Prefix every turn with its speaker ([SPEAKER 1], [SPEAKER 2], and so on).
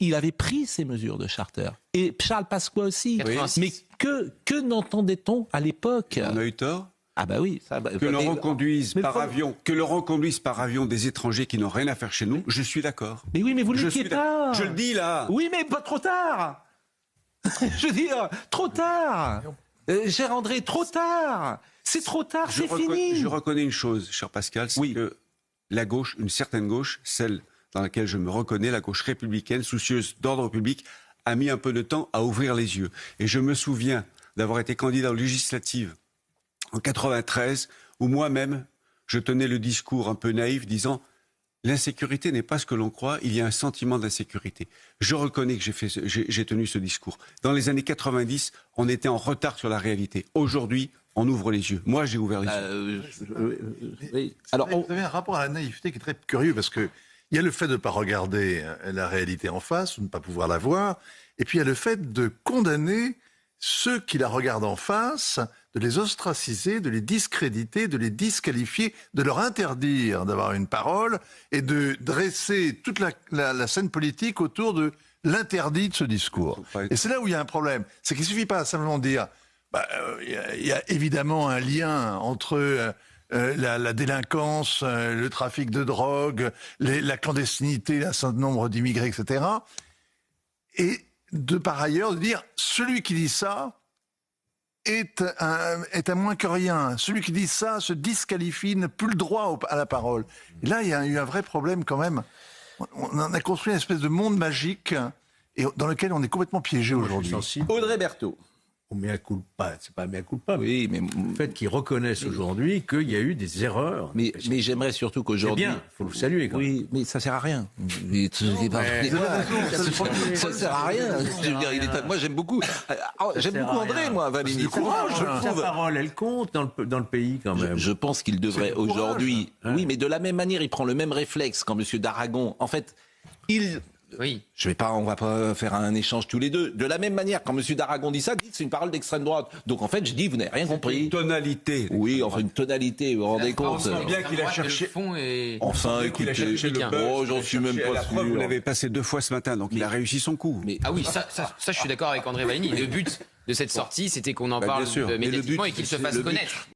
[SPEAKER 1] il avait pris ces mesures de charter. Et Charles Pasqua aussi.
[SPEAKER 2] 86.
[SPEAKER 1] Mais que n'entendait-on à l'époque?
[SPEAKER 3] On a eu tort.
[SPEAKER 1] Ah bah oui.
[SPEAKER 3] Que l'on reconduise par avion des étrangers qui n'ont rien à faire chez nous, je suis d'accord.
[SPEAKER 1] Mais oui, mais vous ne l'étiez pas.
[SPEAKER 3] Je le dis là.
[SPEAKER 1] Oui, mais pas trop tard. Je veux dire, trop tard. Cher André, trop tard. C'est trop tard, c'est fini.
[SPEAKER 3] Je reconnais une chose, cher Pascal, c'est que la gauche, une certaine gauche, celle dans laquelle je me reconnais, la gauche républicaine, soucieuse d'ordre public, a mis un peu de temps à ouvrir les yeux. Et je me souviens d'avoir été candidat aux législatives en 93, où moi-même, je tenais le discours un peu naïf, disant « L'insécurité n'est pas ce que l'on croit, il y a un sentiment d'insécurité ». Je reconnais que j'ai tenu ce discours. Dans les années 90, on était en retard sur la réalité. Aujourd'hui, on ouvre les yeux. Moi, j'ai ouvert les yeux.
[SPEAKER 4] Oui. Alors, vous avez un rapport à la naïveté qui est très curieux, parce qu'il y a le fait de ne pas regarder la réalité en face, ou de ne pas pouvoir la voir, et puis il y a le fait de condamner ceux qui la regardent en face, de les ostraciser, de les discréditer, de les disqualifier, de leur interdire d'avoir une parole et de dresser toute la scène politique autour de l'interdit de ce discours. Et c'est là où il y a un problème. C'est qu'il ne suffit pas simplement de dire il y a évidemment un lien entre la délinquance, le trafic de drogue, la clandestinité, un certain nombre d'immigrés, etc. Et de par ailleurs de dire celui qui dit ça est un moins que rien. Celui qui dit ça se disqualifie, n'a plus le droit à la parole. Et là, il y a eu un vrai problème quand même. On a construit une espèce de monde magique et dans lequel on est complètement piégé aujourd'hui.
[SPEAKER 1] Audrey Berthaud.
[SPEAKER 5] Au mea culpa, c'est pas mea culpa,
[SPEAKER 1] oui, mais
[SPEAKER 5] le fait qu'ils reconnaissent aujourd'hui qu'il y a eu des erreurs.
[SPEAKER 1] Mais j'aimerais surtout qu'aujourd'hui...
[SPEAKER 5] C'est bien, il faut le saluer quand même.
[SPEAKER 1] Oui, mais ça sert à rien. Ça sert à rien. Je veux dire, moi, j'aime beaucoup André, moi, Valérie.
[SPEAKER 5] Sa parole, elle compte dans le pays quand même.
[SPEAKER 1] Je pense qu'il devrait aujourd'hui... Oui, mais de la même manière, il prend le même réflexe quand M. d'Aragon... En fait,
[SPEAKER 2] Oui.
[SPEAKER 1] On va pas faire un échange tous les deux. De la même manière, quand M. d'Aragon dit ça, c'est une parole d'extrême droite. Donc en fait, je dis, vous n'avez rien compris.
[SPEAKER 3] Une tonalité.
[SPEAKER 1] Oui, enfin une tonalité, vous vous rendez compte.
[SPEAKER 3] On sent bien qu'il a cherché.
[SPEAKER 1] Enfin, écoutez, j'en suis même pas sûr.
[SPEAKER 3] Vous l'avez passé 2 fois ce matin, donc il a réussi son coup.
[SPEAKER 2] Ah oui, ça, je suis d'accord avec André Valigny. Le but de cette sortie, c'était qu'on en parle médiatiquement et qu'il se fasse connaître.